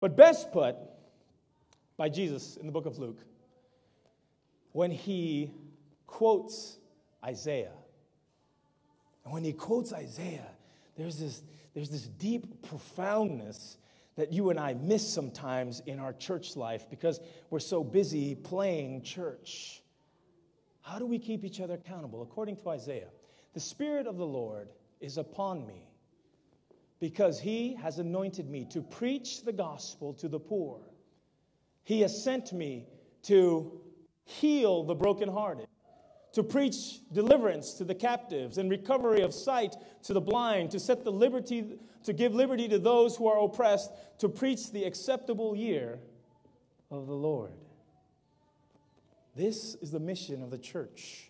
but best put by Jesus in the book of Luke when he quotes Isaiah. And when he quotes Isaiah, there's this deep profoundness that you and I miss sometimes in our church life because we're so busy playing church. How do we keep each other accountable? According to Isaiah, the Spirit of the Lord is upon me because he has anointed me to preach the gospel to the poor. He has sent me to heal the brokenhearted, to preach deliverance to the captives and recovery of sight to the blind, to give liberty to those who are oppressed, to preach the acceptable year of the Lord. This is the mission of the church.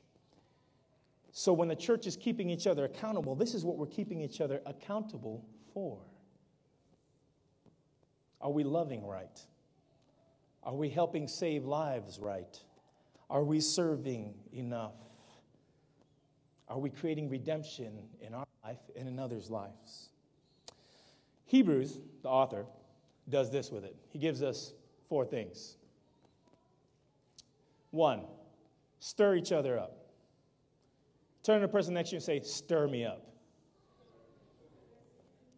So when the church is keeping each other accountable, this is what we're keeping each other accountable for. Are we loving right? Are we helping save lives right? Are we serving enough? Are we creating redemption in our life and in others' lives? Hebrews, the author, does this with it. He gives us 4 things. 1, stir each other up. Turn to the person next to you and say, stir me up.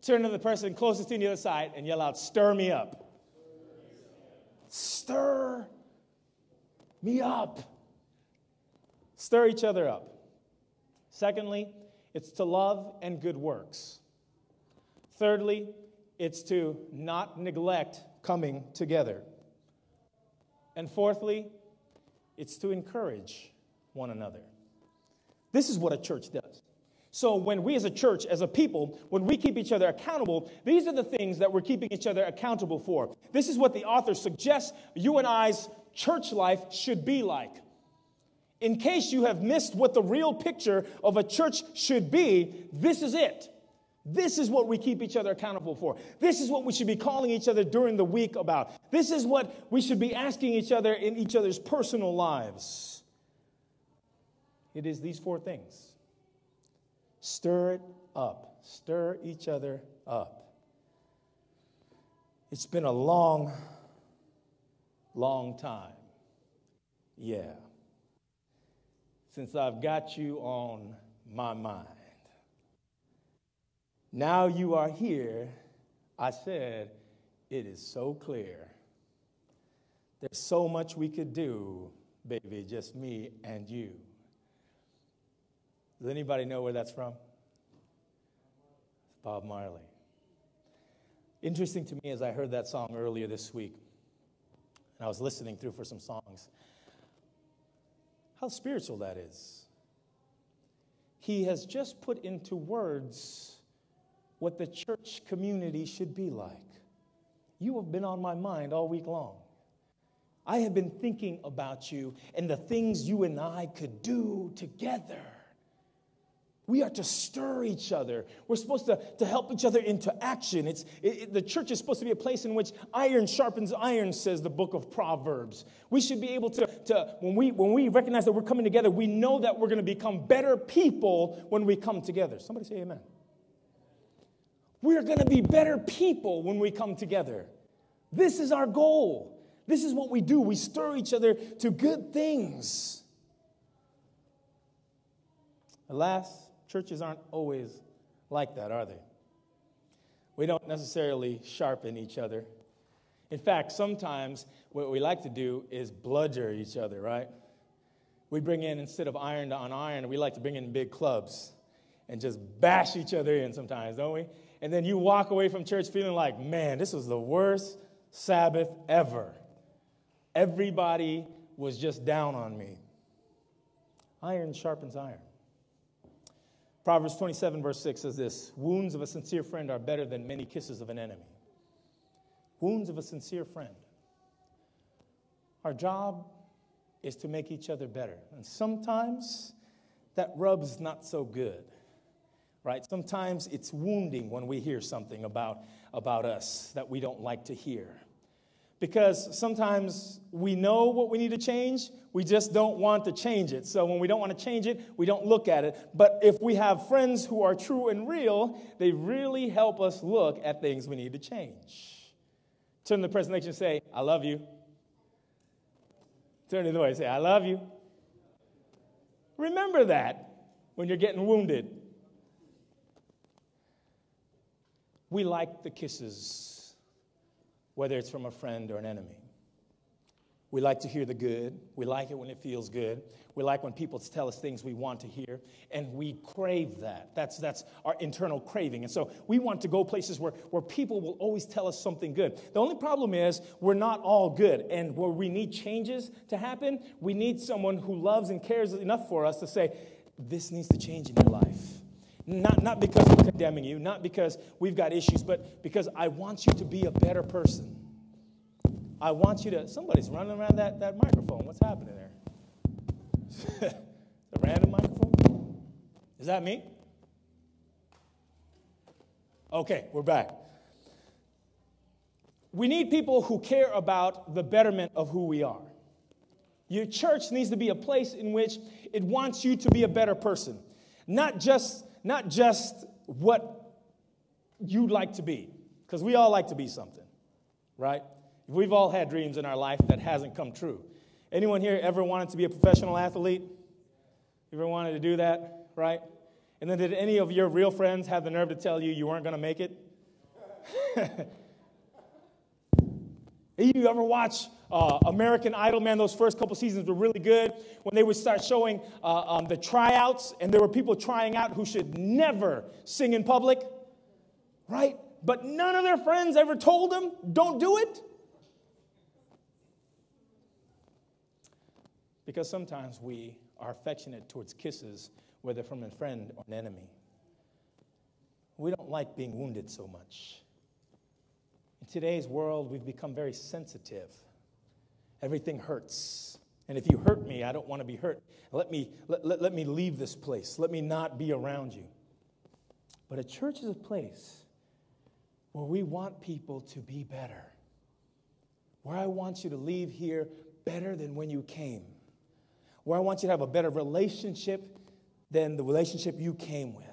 Turn to the person closest to you on the other side and yell out, stir me up. Stir me up. Stir each other up. Secondly, it's to love and good works. Thirdly, it's to not neglect coming together. And fourthly, it's to encourage one another. This is what a church does. So when we as a church, as a people, when we keep each other accountable, these are the things that we're keeping each other accountable for. This is what the author suggests you and I's church life should be like. In case you have missed what the real picture of a church should be, this is it. This is what we keep each other accountable for. This is what we should be calling each other during the week about. This is what we should be asking each other in each other's personal lives. It is these 4 things. Stir it up. Stir each other up. It's been a long, long time. Yeah. Since I've got you on my mind. Now you are here, I said, it is so clear. There's so much we could do, baby, just me and you. Does anybody know where that's from? It's Bob Marley. Interesting to me as I heard that song earlier this week, and I was listening through for some songs, how spiritual that is. He has just put into words what the church community should be like. You have been on my mind all week long. I have been thinking about you and the things you and I could do together. We are to stir each other. We're supposed to help each other into action. The church is supposed to be a place in which iron sharpens iron, says the book of Proverbs. We should be able to when we recognize that we're coming together, we know that we're going to become better people when we come together. Somebody say amen. We're going to be better people when we come together. This is our goal. This is what we do. We stir each other to good things. Alas, churches aren't always like that, are they? We don't necessarily sharpen each other. In fact, sometimes what we like to do is bludger each other, right? We bring in, instead of iron on iron, we like to bring in big clubs and just bash each other in sometimes, don't we? And then you walk away from church feeling like, man, this was the worst Sabbath ever. Everybody was just down on me. Iron sharpens iron. Proverbs 27, verse 6 says this: wounds of a sincere friend are better than many kisses of an enemy. Wounds of a sincere friend. Our job is to make each other better. And sometimes that rubs not so good. Right? Sometimes it's wounding when we hear something about us that we don't like to hear. Because sometimes we know what we need to change, we just don't want to change it. So when we don't want to change it, we don't look at it. But if we have friends who are true and real, they really help us look at things we need to change. Turn to the person next to you and say, I love you. Turn to the door and say, I love you. Remember that when you're getting wounded. We like the kisses, whether it's from a friend or an enemy. We like to hear the good. We like it when it feels good. We like when people tell us things we want to hear, and we crave that. That's our internal craving. And so we want to go places where people will always tell us something good. The only problem is we're not all good, and where we need changes to happen, we need someone who loves and cares enough for us to say, this needs to change in your life. Not because we're condemning you, not because we've got issues, but because I want you to be a better person. I want you to, somebody's running around that microphone. What's happening there? A random microphone? Is that me? Okay, we're back. We need people who care about the betterment of who we are. Your church needs to be a place in which it wants you to be a better person. Not just what you'd like to be, because we all like to be something, right? We've all had dreams in our life that hasn't come true. Anyone here ever wanted to be a professional athlete? You ever wanted to do that, right? And then did any of your real friends have the nerve to tell you weren't going to make it? You ever watch American Idol? Man, those first couple seasons were really good. When they would start showing the tryouts, and there were people trying out who should never sing in public, right? But none of their friends ever told them, don't do it. Because sometimes we are affectionate towards kisses, whether from a friend or an enemy. We don't like being wounded so much. In today's world, we've become very sensitive. Everything hurts. And if you hurt me, I don't want to be hurt. Let me leave this place. Let me not be around you. But a church is a place where we want people to be better. Where I want you to leave here better than when you came. Where I want you to have a better relationship than the relationship you came with.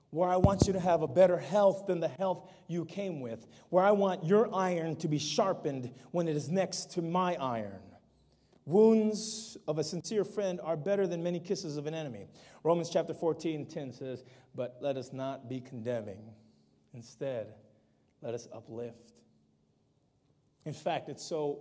Where I want you to have a better health than the health you came with. Where I want your iron to be sharpened when it is next to my iron. Wounds of a sincere friend are better than many kisses of an enemy. Romans chapter 14:10 says, but let us not be condemning. Instead, let us uplift. In fact, it's so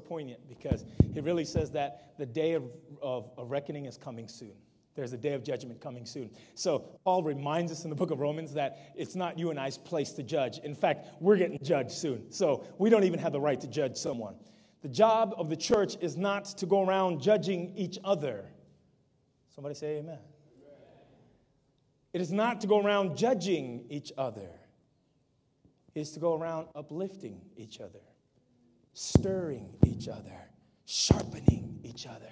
poignant because it really says that the day of reckoning is coming soon. There's a day of judgment coming soon. So Paul reminds us in the book of Romans that it's not you and I's place to judge. In fact, we're getting judged soon. So we don't even have the right to judge someone. The job of the church is not to go around judging each other. Somebody say amen. It is not to go around judging each other. It is to go around uplifting each other. Stirring each other, sharpening each other,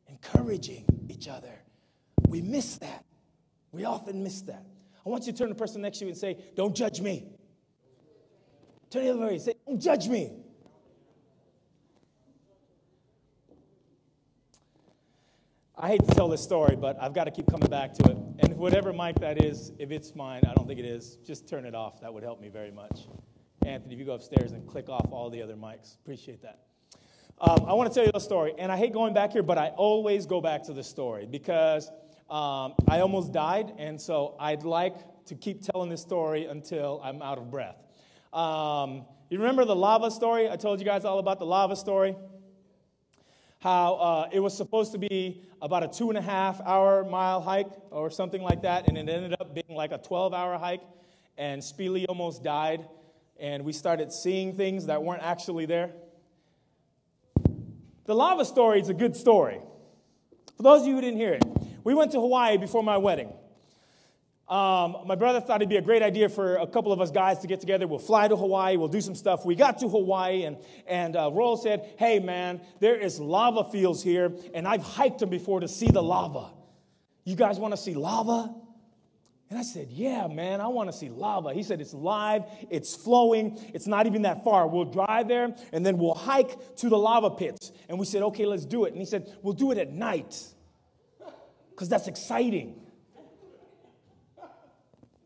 encouraging each other. We miss that. We often miss that. I want you to turn to the person next to you and say, don't judge me. Turn the other way and say, don't judge me. I hate to tell this story, but I've got to keep coming back to it. And whatever mic that is, if it's mine, I don't think it is, just turn it off. That would help me very much. Anthony, if you go upstairs and click off all the other mics, appreciate that. I want to tell you a story, and I hate going back here, but I always go back to this story because I almost died, and so I'd like to keep telling this story until I'm out of breath. You remember the lava story? I told you guys all about the lava story. How it was supposed to be about a 2.5 mile hike or something like that, and it ended up being like a 12-hour hike, and Speely almost died. And we started seeing things that weren't actually there. The lava story is a good story. For those of you who didn't hear it, we went to Hawaii before my wedding. My brother thought it'd be a great idea for a couple of us guys to get together. We'll fly to Hawaii. We'll do some stuff. We got to Hawaii, and Roll said, hey, man, there is lava fields here, and I've hiked them before to see the lava. You guys want to see lava? And I said, yeah, man, I want to see lava. He said, it's live, it's flowing, it's not even that far. We'll drive there, and then we'll hike to the lava pits. And we said, okay, let's do it. And he said, we'll do it at night, because that's exciting.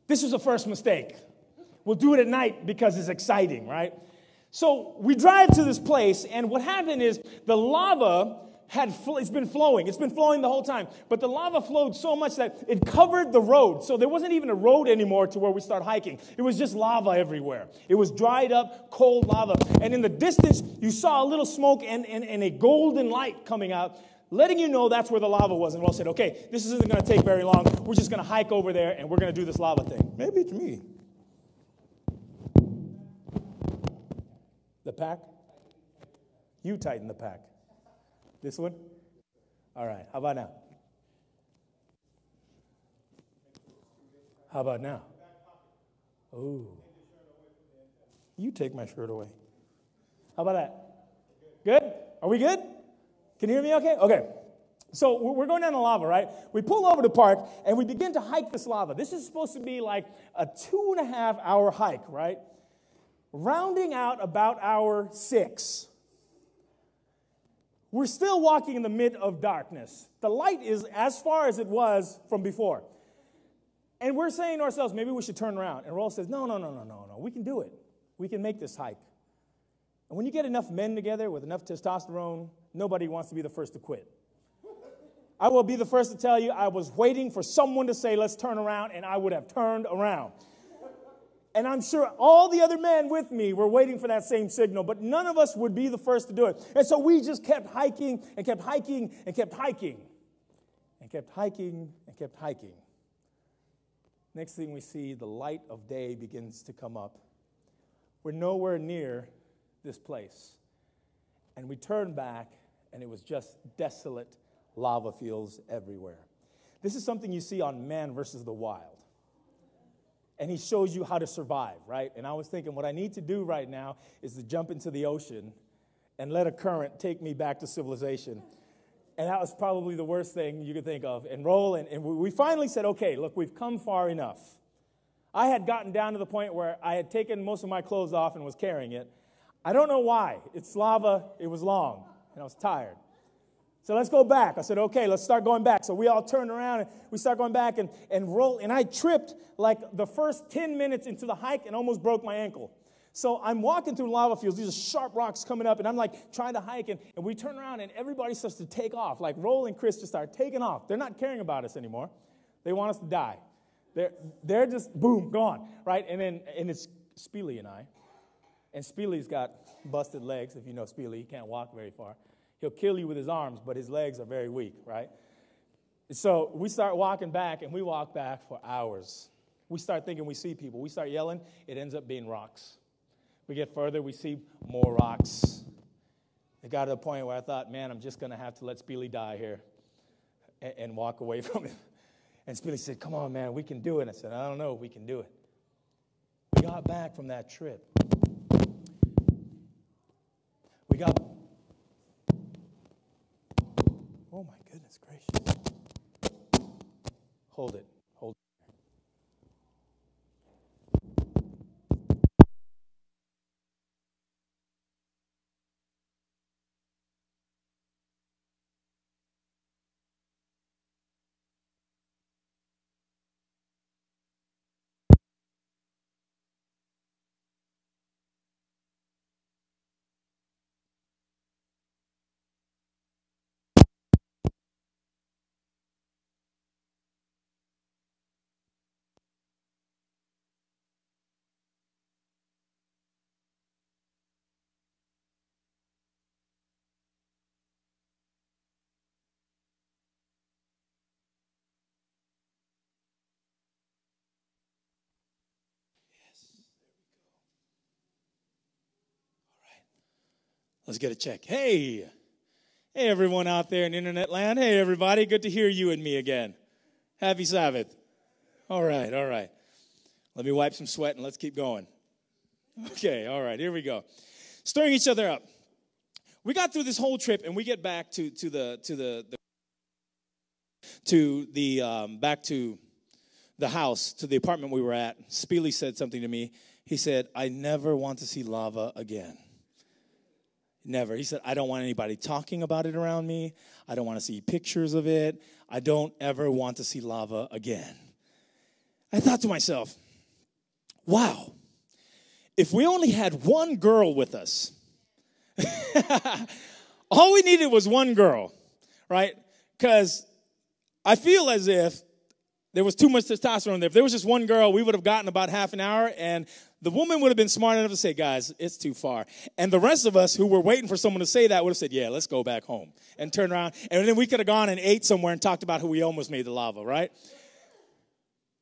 This was the first mistake. We'll do it at night because it's exciting, right? So we drive to this place, and what happened is the lava it's been flowing. It's been flowing the whole time. But the lava flowed so much that it covered the road. So there wasn't even a road anymore to where we start hiking. It was just lava everywhere. It was dried up, cold lava. And in the distance, you saw a little smoke and a golden light coming out, letting you know that's where the lava was. And Will said, okay, this isn't going to take very long. We're just going to hike over there, and we're going to do this lava thing. Maybe it's me. The pack? You tighten the pack. This one? All right. How about now? How about now? Oh. You take my shirt away. How about that? Good? Are we good? Can you hear me okay? Okay. So we're going down the lava, right? We pull over to park, and we begin to hike this lava. This is supposed to be like a 2.5-hour hike, right? Rounding out about hour 6. We're still walking in the mid of darkness. The light is as far as it was from before. And we're saying to ourselves, maybe we should turn around. And Roll says, no. We can do it. We can make this hike. And when you get enough men together with enough testosterone, nobody wants to be the first to quit. I will be the first to tell you, I was waiting for someone to say, let's turn around, and I would have turned around. And I'm sure all the other men with me were waiting for that same signal, but none of us would be the first to do it. And so we just kept hiking and kept hiking and kept hiking and kept hiking and kept hiking. Next thing we see, the light of day begins to come up. We're nowhere near this place. And we turned back, and it was just desolate lava fields everywhere. This is something you see on Man versus the Wild. And he shows you how to survive, right? And I was thinking, what I need to do right now is to jump into the ocean and let a current take me back to civilization. And that was probably the worst thing you could think of. And Roll, and we finally said, okay, look, we've come far enough. I had gotten down to the point where I had taken most of my clothes off and was carrying it. I don't know why. It's lava. It was long, and I was tired. So let's go back. I said, okay, let's start going back. So we all turned around, and we start going back, and Roll. And I tripped like the first 10 minutes into the hike and almost broke my ankle. So I'm walking through lava fields. These are sharp rocks coming up, and I'm like trying to hike, and we turn around, and everybody starts to take off. Like Roll and Chris just start taking off. They're not caring about us anymore. They want us to die. They're just, boom, gone, right? And it's Speely and I. And Speely's got busted legs. If you know Speely, he can't walk very far. He'll kill you with his arms, but his legs are very weak, right? So we start walking back, and we walk back for hours. We start thinking we see people. We start yelling. It ends up being rocks. We get further. We see more rocks. It got to the point where I thought, man, I'm just going to have to let Speely die here and walk away from him. And Speely said, come on, man, we can do it. I said, I don't know if we can do it. We got back from that trip. Oh, my goodness gracious. Hold it. Let's get a check. Hey, everyone out there in internet land. Hey, everybody. Good to hear you and me again. Happy Sabbath. All right. Let me wipe some sweat and let's keep going. Okay, all right. Here we go. Stirring each other up. We got through this whole trip, and we get back to the house, to the apartment we were at. Speely said something to me. He said, I never want to see lava again. Never. He said, I don't want anybody talking about it around me. I don't want to see pictures of it. I don't ever want to see lava again. I thought to myself, wow, if we only had one girl with us, all we needed was one girl, right? Because I feel as if there was too much testosterone there. If there was just one girl, we would have gotten about half an hour, and the woman would have been smart enough to say, guys, it's too far. And the rest of us who were waiting for someone to say that would have said, yeah, let's go back home, and turn around. And then we could have gone and ate somewhere and talked about how we almost made the lava, right?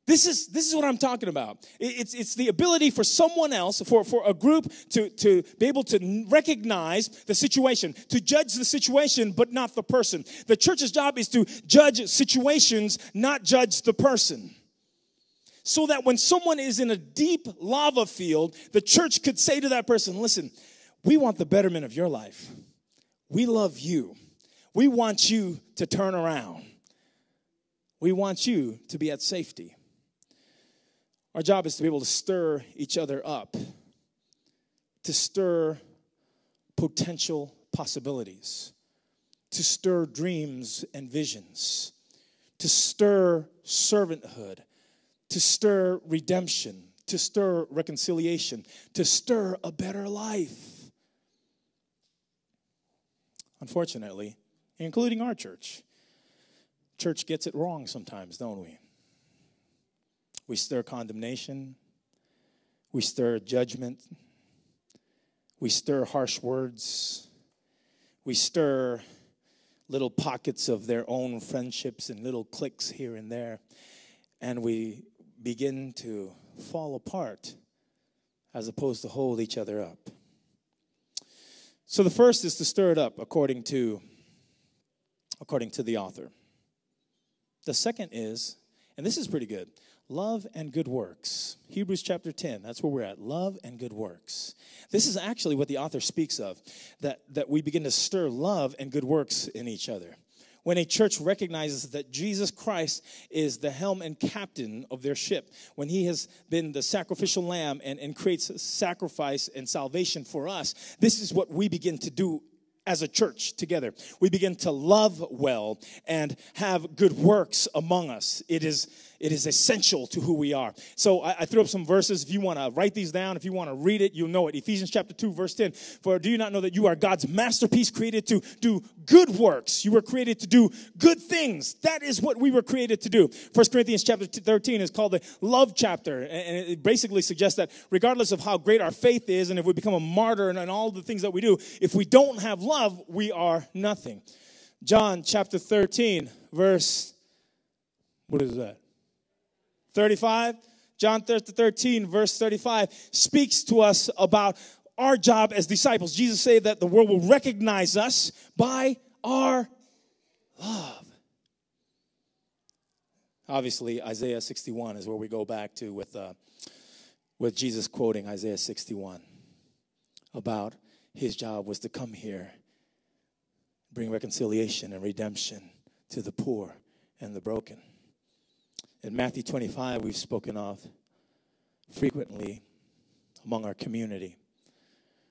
This is what I'm talking about. It's the ability for someone else, for a group to be able to recognize the situation, to judge the situation, but not the person. The church's job is to judge situations, not judge the person. So that when someone is in a deep lava field, the church could say to that person, listen, we want the betterment of your life. We love you. We want you to turn around. We want you to be at safety. Our job is to be able to stir each other up, to stir potential possibilities, to stir dreams and visions, to stir servanthood, to stir redemption, to stir reconciliation, to stir a better life. Unfortunately, including our church gets it wrong sometimes, don't we? We stir condemnation. We stir judgment. We stir harsh words. We stir little pockets of their own friendships and little cliques here and there. And we begin to fall apart as opposed to hold each other up. So the first is to stir it up according to the author. The second is, and this is pretty good, love and good works. Hebrews chapter 10, that's where we're at. Love and good works. This is actually what the author speaks of, that we begin to stir love and good works in each other. When a church recognizes that Jesus Christ is the helm and captain of their ship, when he has been the sacrificial lamb and creates sacrifice and salvation for us, this is what we begin to do as a church together. We begin to love well and have good works among us. It is essential to who we are. So I threw up some verses. If you want to write these down, if you want to read it, you'll know it. Ephesians chapter 2, verse 10. For do you not know that you are God's masterpiece, created to do good works? You were created to do good things. That is what we were created to do. 1 Corinthians chapter 13 is called the love chapter. And it basically suggests that regardless of how great our faith is, and if we become a martyr and all the things that we do, if we don't have love, we are nothing. John chapter 13, verse, what is that? 35. John 13, verse 35 speaks to us about our job as disciples. Jesus said that the world will recognize us by our love. Obviously, Isaiah 61 is where we go back to with Jesus quoting Isaiah 61 about his job was to come here, bring reconciliation and redemption to the poor and the broken. In Matthew 25, we've spoken of frequently among our community.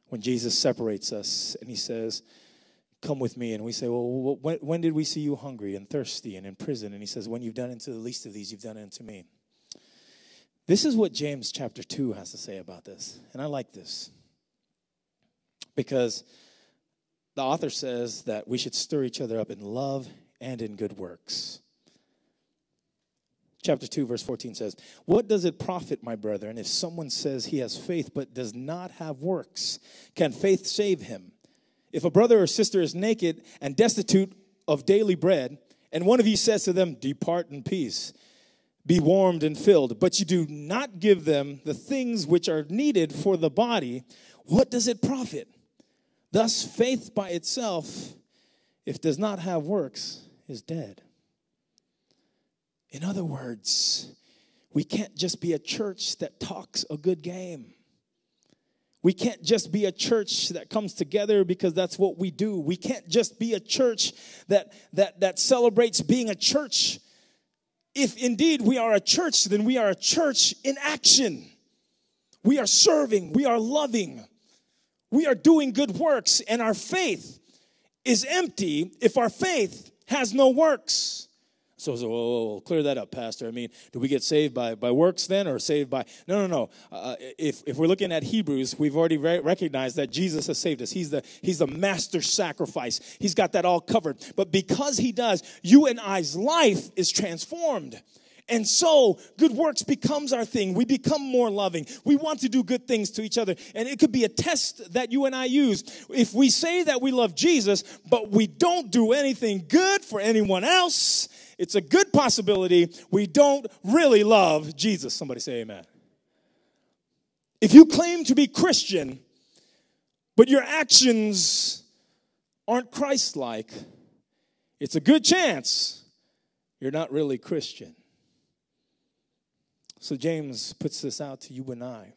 When Jesus separates us and he says, come with me. And we say, well, when did we see you hungry and thirsty and in prison? And he says, when you've done it to the least of these, you've done it to me. This is what James chapter 2 has to say about this. And I like this. Because the author says that we should stir each other up in love and in good works. Chapter 2, verse 14 says, what does it profit, my brethren, if someone says he has faith but does not have works? Can faith save him? If a brother or sister is naked and destitute of daily bread, and one of you says to them, depart in peace, be warmed and filled, but you do not give them the things which are needed for the body, what does it profit? Thus, faith by itself, if it does not have works, is dead. In other words, we can't just be a church that talks a good game. We can't just be a church that comes together because that's what we do. We can't just be a church that celebrates being a church. If indeed we are a church, then we are a church in action. We are serving. We are loving. We are doing good works. And our faith is empty if our faith has no works. So whoa, clear that up, Pastor. I mean, do we get saved by works then, or saved by? No. If we're looking at Hebrews, we've already recognized that Jesus has saved us. He's the master sacrifice. He's got that all covered. But because he does, you and I's life is transformed. And so good works becomes our thing. We become more loving. We want to do good things to each other. And it could be a test that you and I use. If we say that we love Jesus, but we don't do anything good for anyone else, it's a good possibility we don't really love Jesus. Somebody say amen. If you claim to be Christian, but your actions aren't Christ-like, it's a good chance you're not really Christian. So James puts this out to you and I.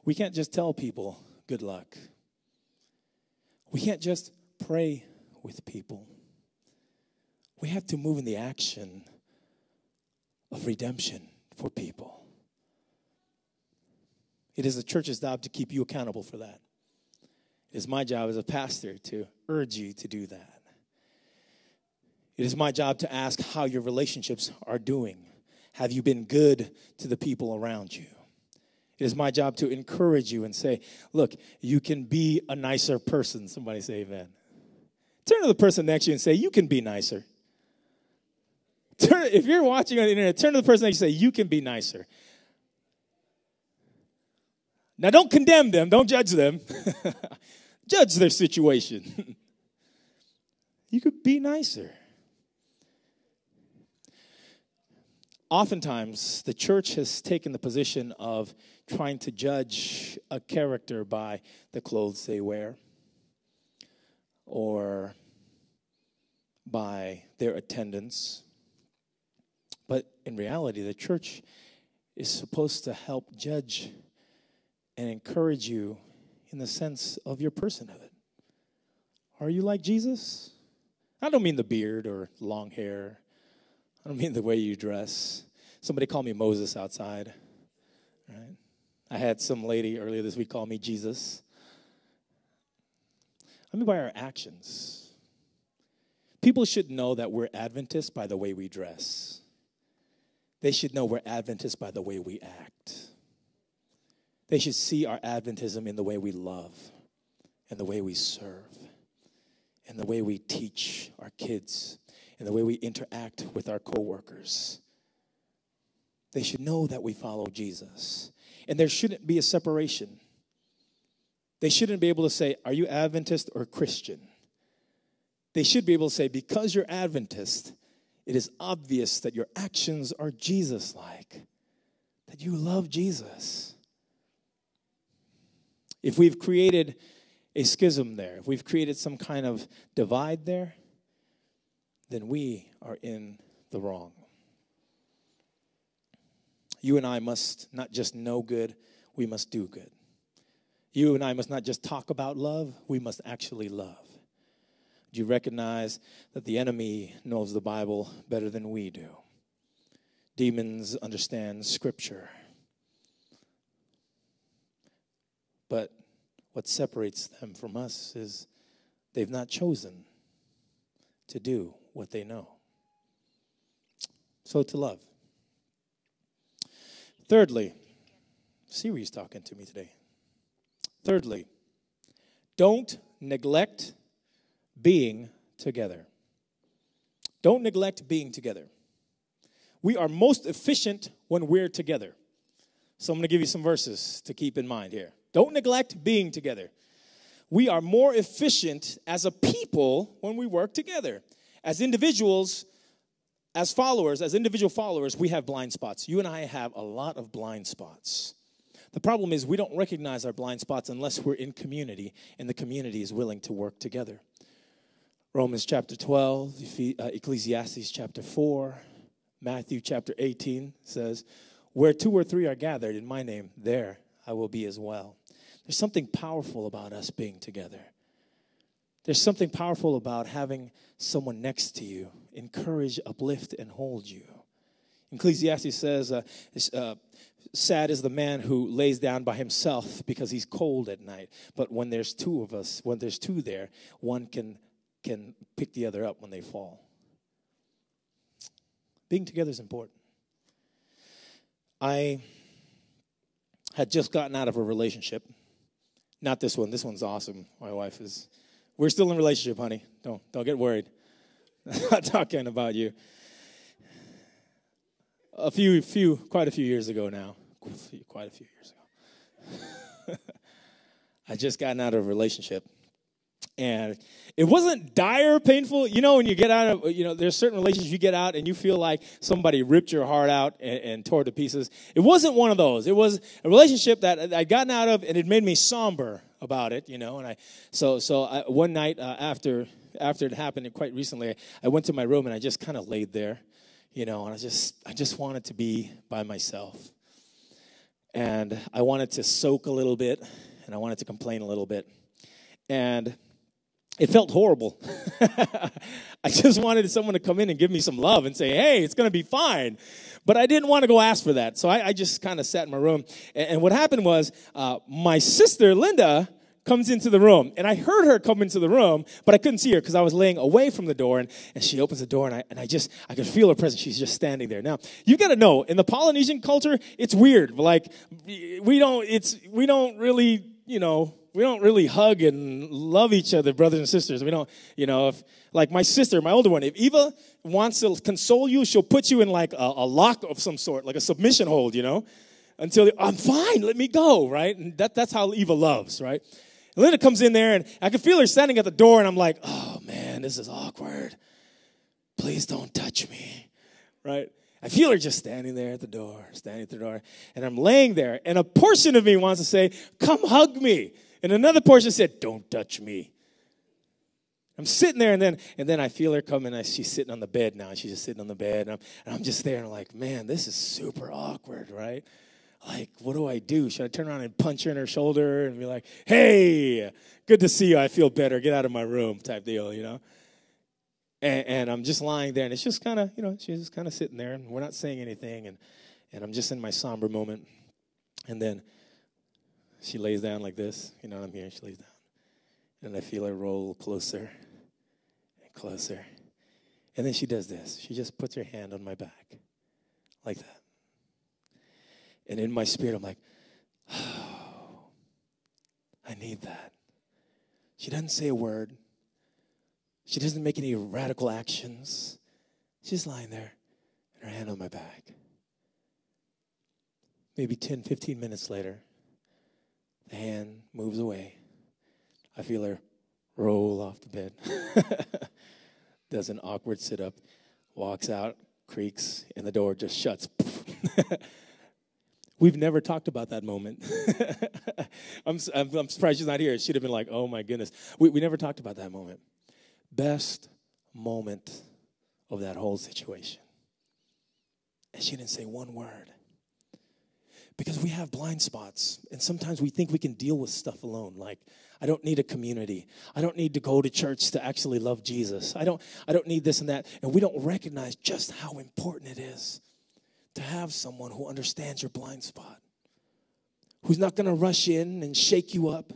We can't just tell people good luck. We can't just pray with people. We have to move in the action of redemption for people. It is the church's job to keep you accountable for that. It is my job as a pastor to urge you to do that. It is my job to ask how your relationships are doing. Have you been good to the people around you? It is my job to encourage you and say, look, you can be a nicer person. Somebody say amen. Turn to the person next to you and say, you can be nicer. If you're watching on the internet, turn to the person next to you and say, you can be nicer. Now, don't condemn them. Don't judge them. Judge their situation. You could be nicer. Oftentimes, the church has taken the position of trying to judge a character by the clothes they wear or by their attendance. But in reality, the church is supposed to help judge and encourage you in the sense of your personhood. Are you like Jesus? I don't mean the beard or long hair. I don't mean the way you dress. Somebody called me Moses outside. Right? I had some lady earlier this week call me Jesus. I mean by our actions. People should know that we're Adventists by the way we dress. They should know we're Adventists by the way we act. They should see our Adventism in the way we love and the way we serve and the way we teach our kids and the way we interact with our coworkers. They should know that we follow Jesus. And there shouldn't be a separation. They shouldn't be able to say, are you Adventist or Christian? They should be able to say, because you're Adventist, it is obvious that your actions are Jesus-like, that you love Jesus. If we've created a schism there, if we've created some kind of divide there, then we are in the wrong. You and I must not just know good, we must do good. You and I must not just talk about love, we must actually love. Do you recognize that the enemy knows the Bible better than we do? Demons understand Scripture. But what separates them from us is they've not chosen to do what they know. So to love. Thirdly, Siri's talking to me today. Thirdly, don't neglect being together. Don't neglect being together. We are most efficient when we're together. So I'm going to give you some verses to keep in mind here. Don't neglect being together. We are more efficient as a people when we work together. As individuals, as followers, as individual followers, we have blind spots. You and I have a lot of blind spots. The problem is we don't recognize our blind spots unless we're in community, and the community is willing to work together. Romans chapter 12, Ecclesiastes chapter 4, Matthew chapter 18 says, where 2 or 3 are gathered in my name, there I will be as well. There's something powerful about us being together. There's something powerful about having someone next to you, encourage, uplift, and hold you. Ecclesiastes says, sad is the man who lays down by himself because he's cold at night. But when there's two of us, when there's two there, one can can pick the other up when they fall. Being together is important. I had just gotten out of a relationship. Not this one. This one's awesome. My wife is... We're still in a relationship, honey. Don't get worried. I'm not talking about you. Quite a few years ago now. Quite a few years ago. I just gotten out of a relationship. And it wasn't dire painful. You know, when you get out of, there's certain relationships you get out and you feel like somebody ripped your heart out and tore it to pieces. It wasn't one of those. It was a relationship that I'd gotten out of, and it made me somber about it, And one night after it happened quite recently, I went to my room and I just kind of laid there, and I just wanted to be by myself. And I wanted to soak a little bit, and I wanted to complain a little bit. And it felt horrible. I just wanted someone to come in and give me some love and say, hey, it's going to be fine. But I didn't want to go ask for that. So I just kind of sat in my room. And what happened was my sister, Linda, comes into the room. And I heard her come into the room, but I couldn't see her because I was laying away from the door. And she opens the door, and I could feel her presence. She's just standing there. Now, you got to know, in the Polynesian culture, it's weird. Like, we don't really hug and love each other, brothers and sisters. We don't, if, like my sister, my older one, if Eva wants to console you, she'll put you in like a lock of some sort, like a submission hold, until I'm fine, let me go, right? And that's how Eva loves, right? And Linda comes in there, and I can feel her standing at the door, and I'm like, oh man, this is awkward. Please don't touch me, right? I feel her just standing there at the door, and I'm laying there, and a portion of me wants to say, come hug me. And another portion said, don't touch me. I'm sitting there, and then I feel her coming, and she's sitting on the bed now. She's just sitting on the bed, and I'm just there, and I'm like, man, this is super awkward, right? Like, what do I do? Should I turn around and punch her in her shoulder and be like, hey, good to see you. I feel better. Get out of my room type deal, And I'm just lying there, and it's just kind of, she's just kind of sitting there, and we're not saying anything, and I'm just in my somber moment. And then she lays down like this, I'm here, she lays down. And I feel her roll closer and closer. And then she does this. She just puts her hand on my back like that. And in my spirit, I'm like, oh, I need that. She doesn't say a word. She doesn't make any radical actions. She's lying there, and her hand on my back. Maybe 10, 15 minutes later, the hand moves away. I feel her roll off the bed. Does an awkward sit-up, walks out, creaks, and the door just shuts. We've never talked about that moment. I'm surprised she's not here. She'd have been like, oh, my goodness. We never talked about that moment. Best moment of that whole situation. And she didn't say one word. Because we have blind spots, and sometimes we think we can deal with stuff alone. Like, I don't need a community. I don't need to go to church to actually love Jesus. I don't need this and that. And we don't recognize just how important it is to have someone who understands your blind spot, who's not going to rush in and shake you up,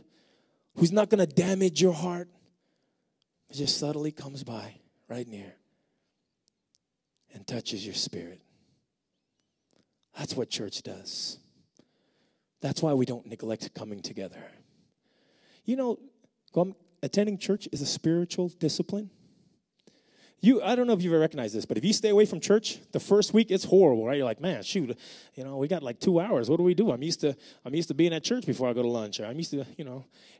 who's not going to damage your heart. It just subtly comes by right near and touches your spirit. That's what church does. That's why we don't neglect coming together. Attending church is a spiritual discipline. I don't know if you've ever recognized this, but if you stay away from church, the first week, it's horrible, right? You're like, man, shoot, we got like 2 hours. What do we do? I'm used to being at church before I go to lunch. Or I'm used to,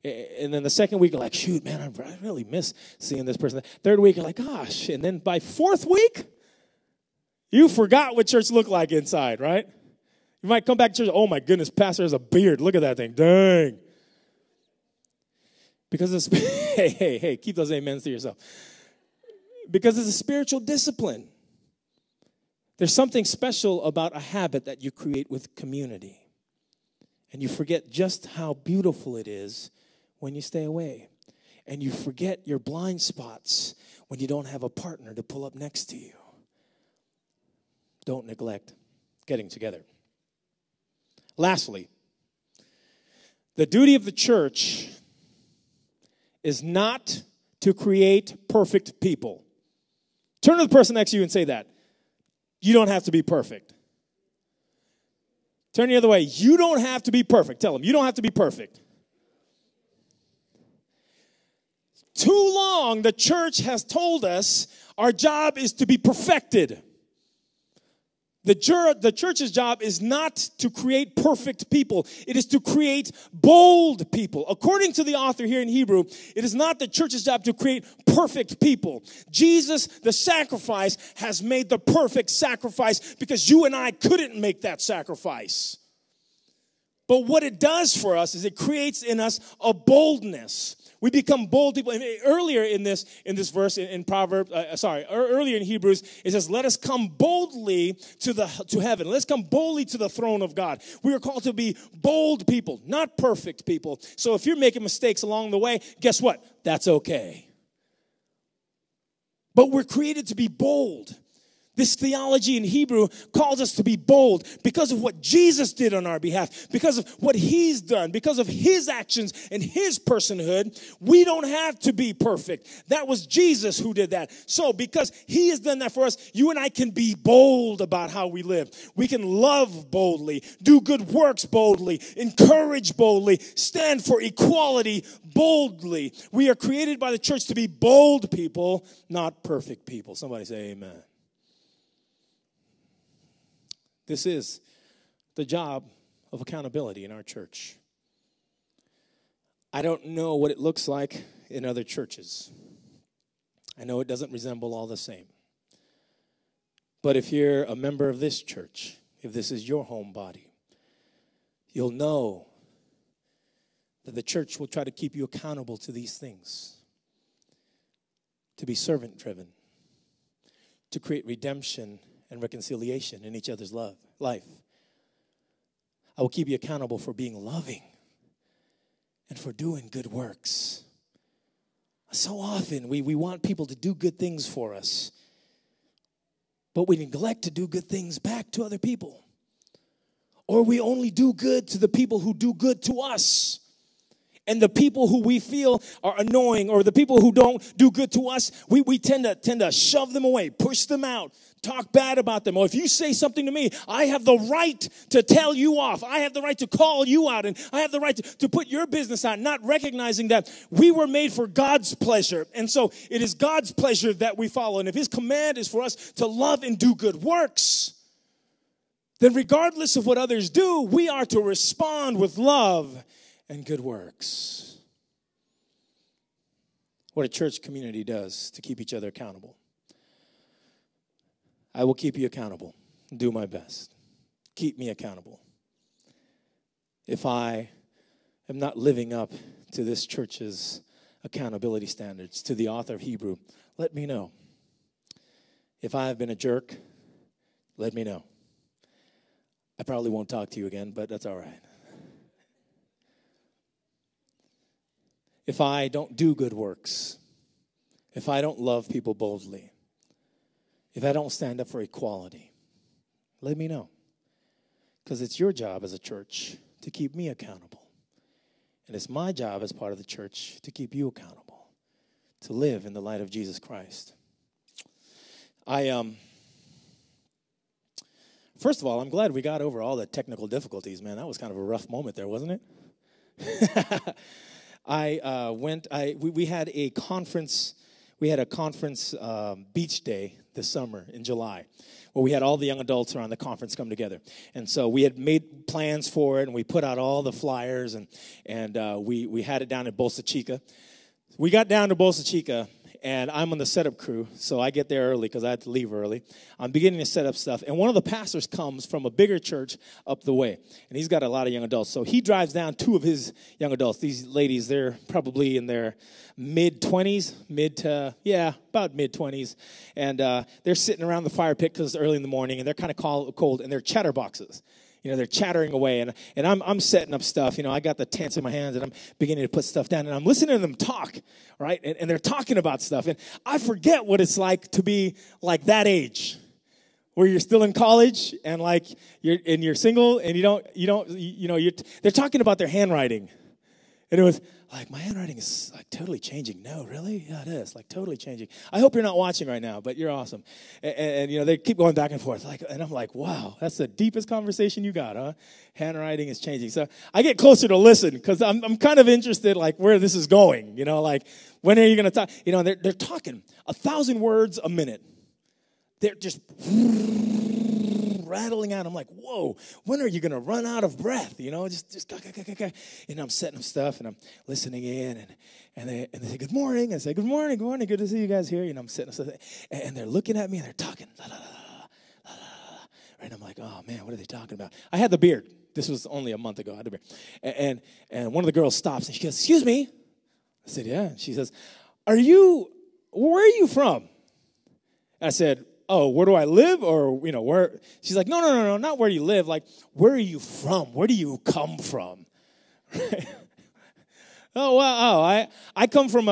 and then the second week, you're like, shoot, man, I really miss seeing this person. Third week, you're like, gosh. And then by fourth week, you forgot what church looked like inside, right? You might come back to church, oh my goodness, pastor has a beard. Look at that thing. Dang. Because it's, hey, keep those amens to yourself. Because it's a spiritual discipline. There's something special about a habit that you create with community. And you forget just how beautiful it is when you stay away. And you forget your blind spots when you don't have a partner to pull up next to you. Don't neglect getting together. Lastly, the duty of the church is not to create perfect people. Turn to the person next to you and say that. You don't have to be perfect. Turn the other way. You don't have to be perfect. Tell them, you don't have to be perfect. Too long, the church has told us our job is to be perfected. The church's job is not to create perfect people. It is to create bold people. According to the author here in Hebrew, it is not the church's job to create perfect people. Jesus, the sacrifice, has made the perfect sacrifice because you and I couldn't make that sacrifice. But what it does for us is it creates in us a boldness. We become bold people. And earlier in this verse in Proverbs, earlier in Hebrews, it says, "Let us come boldly to heaven. Let's come boldly to the throne of God." We are called to be bold people, not perfect people. So if you're making mistakes along the way, guess what? That's okay. But we're created to be bold. This theology in Hebrew calls us to be bold because of what Jesus did on our behalf, because of what he's done, because of his actions and his personhood. We don't have to be perfect. That was Jesus who did that. So because he has done that for us, you and I can be bold about how we live. We can love boldly, do good works boldly, encourage boldly, stand for equality boldly. We are created by the church to be bold people, not perfect people. Somebody say amen. This is the job of accountability in our church. I don't know what it looks like in other churches. I know it doesn't resemble all the same. But if you're a member of this church, if this is your home body, you'll know that the church will try to keep you accountable to these things. To be servant-driven. To create redemption and reconciliation in each other's life. I will keep you accountable for being loving and for doing good works. So often we want people to do good things for us, but we neglect to do good things back to other people. Or we only do good to the people who do good to us. And the people who we feel are annoying, or the people who don't do good to us, we tend to shove them away, push them out, talk bad about them. Or if you say something to me, I have the right to tell you off. I have the right to call you out, and I have the right to put your business out, not recognizing that we were made for God's pleasure. And so it is God's pleasure that we follow. And if his command is for us to love and do good works, then regardless of what others do, we are to respond with love and good works. What a church community does to keep each other accountable. I will keep you accountable. Do my best. Keep me accountable. If I am not living up to this church's accountability standards, to the author of Hebrew, let me know. If I have been a jerk, let me know. I probably won't talk to you again, but that's all right. If I don't do good works, if I don't love people boldly, if I don't stand up for equality, let me know. Because it's your job as a church to keep me accountable. And it's my job as part of the church to keep you accountable, to live in the light of Jesus Christ. First of all, I'm glad we got over all the technical difficulties, man. That was kind of a rough moment there, wasn't it? We had a conference beach day this summer in July, where we had all the young adults around the conference come together. And so we had made plans for it, and we put out all the flyers, and we had it down at Bolsa Chica. We got down to Bolsa Chica, and I'm on the setup crew, so I get there early because I had to leave early. I'm beginning to set up stuff, and one of the pastors comes from a bigger church up the way, and he's got a lot of young adults. So he drives down two of his young adults. These ladies, they're probably in their mid-20s, about mid-20s, and they're sitting around the fire pit because it's early in the morning, and they're kind of cold, and they're chatterboxes. You know, they're chattering away, and I'm setting up stuff. You know, I got the tents in my hands, and I'm beginning to put stuff down, and I'm listening to them talk, right? And they're talking about stuff, and I forget what it's like to be like that age, where you're still in college, and like you're single, and they're talking about their handwriting, and it was, like, my handwriting is like totally changing. No, really? Yeah, it is, like totally changing. I hope you're not watching right now, but you're awesome. And you know, they keep going back and forth. Like, and I'm like, wow, that's the deepest conversation you got, huh? Handwriting is changing. So I get closer to listen because I'm kind of interested, like, where this is going. You know, like, when are you going to talk? You know, they're talking 1,000 words a minute. They're just rattling out. I'm like, whoa, when are you going to run out of breath? You know, just go. And I'm setting up stuff, and I'm listening in, and they say, good morning. I say, good morning, good to see you guys here. You know, I'm setting up stuff, and they're looking at me, and they're talking. La, la, la, la, la, la. Right, and I'm like, oh, man, what are they talking about? I had the beard. This was only a month ago. I had the beard. And one of the girls stops, and she goes, excuse me. I said, yeah. She says, where are you from? I said, oh, where do I live? Or, you know, where? She's like, no, not where you live. Like, where are you from? Where do you come from? Oh, well, I come from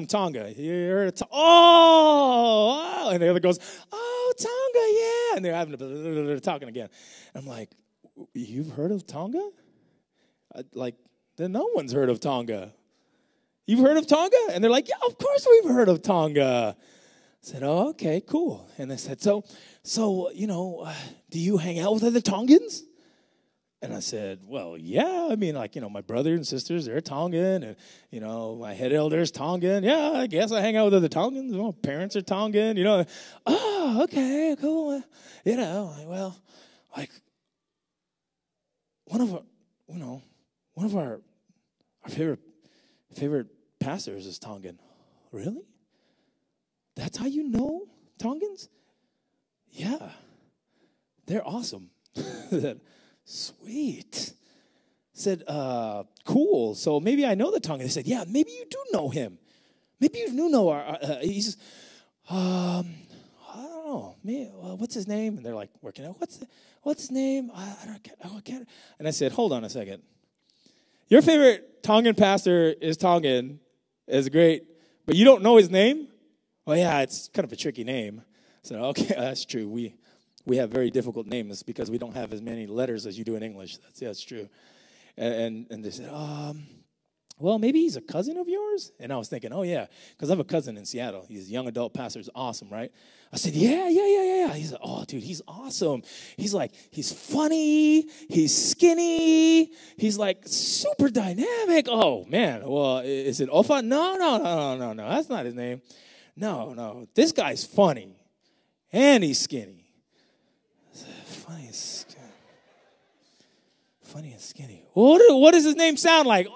Tonga. You heard of Tonga? Oh, and the other goes, oh, Tonga, yeah. And they're talking again. I'm like, you've heard of Tonga? Like, then no one's heard of Tonga. You've heard of Tonga? And they're like, yeah, of course we've heard of Tonga. I said, oh, okay, cool. And they said, so you know, do you hang out with other Tongans? And I said, well, yeah. I mean, like, you know, my brother and sisters, they're Tongan. And, you know, my head elder's Tongan. Yeah, I guess I hang out with other Tongans. My parents are Tongan, you know. Oh, okay, cool. You know, well, like, one of our favorite pastors is Tongan. Really? That's how you know Tongans? Yeah. They're awesome. Sweet. Said, cool. So maybe I know the Tongan. They said, yeah, maybe you do know him. Maybe you do know he's, I don't know. What's his name? And they're like working out. What's his name? I can't. And I said, hold on a second. Your favorite Tongan pastor is Tongan. Is great. But you don't know his name? Well, yeah, it's kind of a tricky name. So, okay, that's true. We have very difficult names because we don't have as many letters as you do in English. That's true. And they said, well, maybe he's a cousin of yours? And I was thinking, oh, yeah, because I have a cousin in Seattle. He's a young adult pastor. He's awesome, right? I said, yeah. He said, oh, dude, he's awesome. He's like, he's funny. He's skinny. He's like super dynamic. Oh, man. Well, is it Ofa? No. That's not his name. No. This guy's funny. And he's skinny. Funny and skinny. What does his name sound like?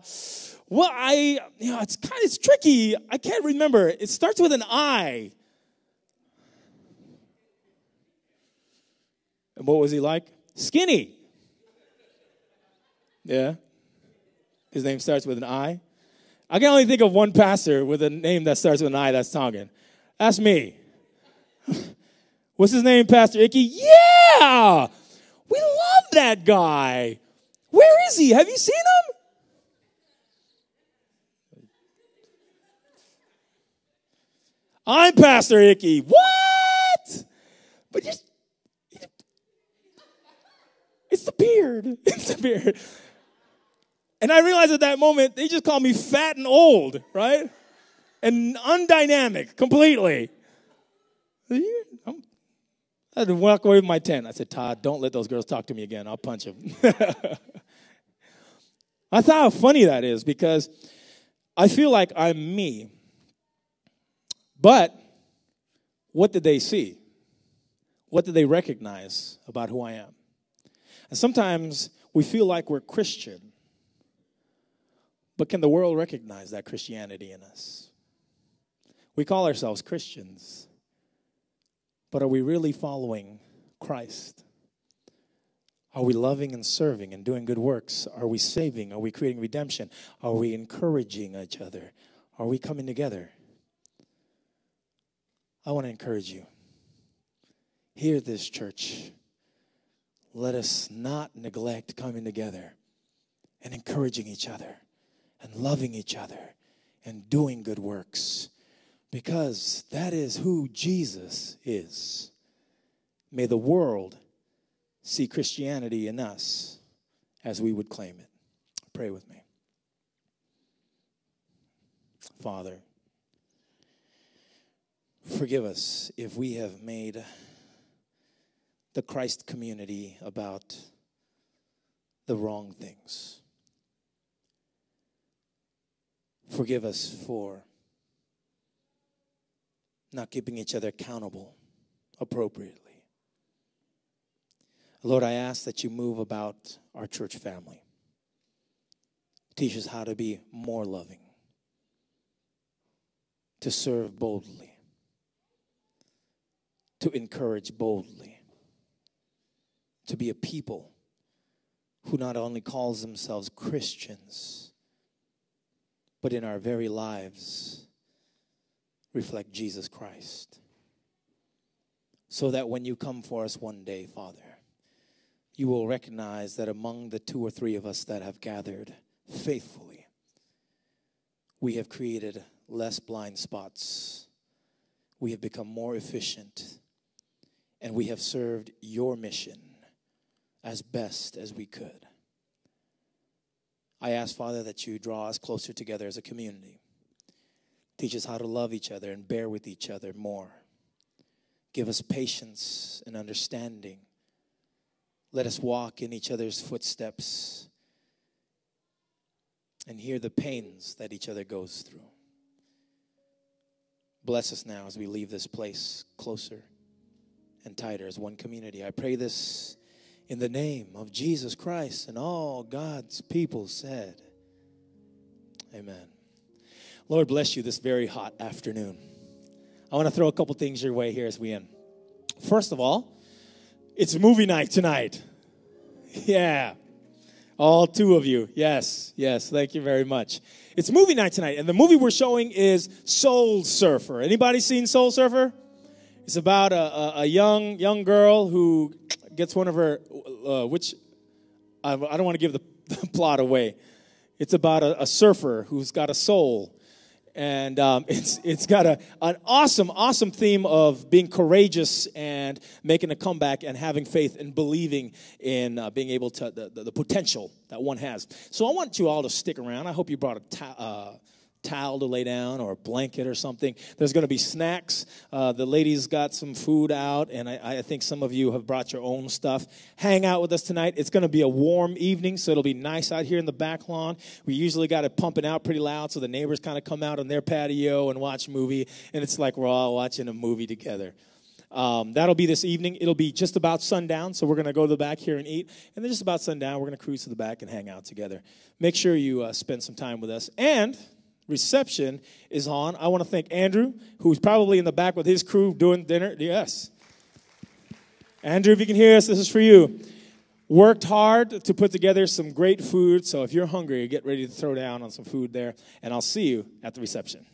It's tricky. I can't remember. It starts with an I. And what was he like? Skinny. Yeah. His name starts with an I. I can only think of one pastor with a name that starts with an I that's Tongan. That's me. What's his name, Pastor Icky? Yeah! We love that guy. Where is he? Have you seen him? I'm Pastor Icky. What? But it's the beard. It's the beard. And I realized at that moment, they just called me fat and old, right? And undynamic, completely. I had to walk away with my tent. I said, Todd, don't let those girls talk to me again. I'll punch them. I thought how funny that is because I feel like I'm me. But what did they see? What did they recognize about who I am? And sometimes we feel like we're Christian. But can the world recognize that Christianity in us? We call ourselves Christians. But are we really following Christ? Are we loving and serving and doing good works? Are we saving? Are we creating redemption? Are we encouraging each other? Are we coming together? I want to encourage you. Here at this church, let us not neglect coming together and encouraging each other and loving each other and doing good works. Because that is who Jesus is. May the world see Christianity in us as we would claim it. Pray with me. Father, forgive us if we have made the Christ community about the wrong things. Forgive us for not keeping each other accountable appropriately. Lord, I ask that you move about our church family. Teach us how to be more loving, to serve boldly, to encourage boldly, to be a people who not only calls themselves Christians, but in our very lives reflect Jesus Christ. So that when you come for us one day, Father, you will recognize that among the 2 or 3 of us that have gathered faithfully, we have created less blind spots. We have become more efficient, and we have served your mission as best as we could. I ask, Father, that you draw us closer together as a community. Teach us how to love each other and bear with each other more. Give us patience and understanding. Let us walk in each other's footsteps and hear the pains that each other goes through. Bless us now as we leave this place closer and tighter as one community. I pray this in the name of Jesus Christ, and all God's people said, amen. Lord bless you this very hot afternoon. I want to throw a couple things your way here as we end. First of all, it's movie night tonight. Yeah. All 2 of you. Yes. Thank you very much. It's movie night tonight, and the movie we're showing is Soul Surfer. Anybody seen Soul Surfer? It's about a young girl who gets one of her, I don't want to give the plot away. It's about a surfer who's got a soul. And it's got an awesome theme of being courageous and making a comeback and having faith and believing in being able to, the potential that one has. So I want you all to stick around. I hope you brought a towel to lay down or a blanket or something. There's going to be snacks. The ladies got some food out, and I think some of you have brought your own stuff. Hang out with us tonight. It's going to be a warm evening, so it'll be nice out here in the back lawn. We usually got it pumping out pretty loud so the neighbors kind of come out on their patio and watch a movie, and it's like we're all watching a movie together. That'll be this evening. It'll be just about sundown, so we're going to go to the back here and eat. And then just about sundown, we're going to cruise to the back and hang out together. Make sure you spend some time with us. And reception is on. I want to thank Andrew, who's probably in the back with his crew doing dinner. Yes. Andrew, if you can hear us, this is for you. Worked hard to put together some great food. So if you're hungry, get ready to throw down on some food there. And I'll see you at the reception.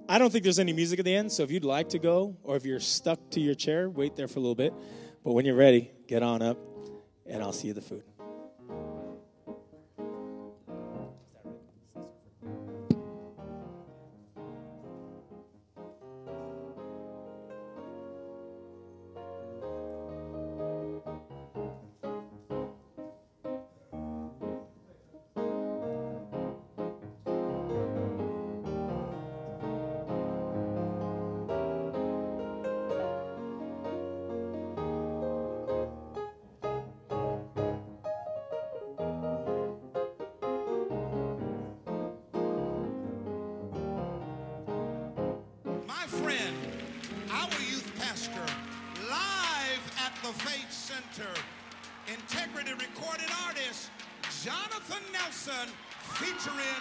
I don't think there's any music at the end, so if you'd like to go, or if you're stuck to your chair, wait there for a little bit. But when you're ready, get on up, and I'll see you at the food. Faith Center. Integrity recorded artist Jonathan Nelson featuring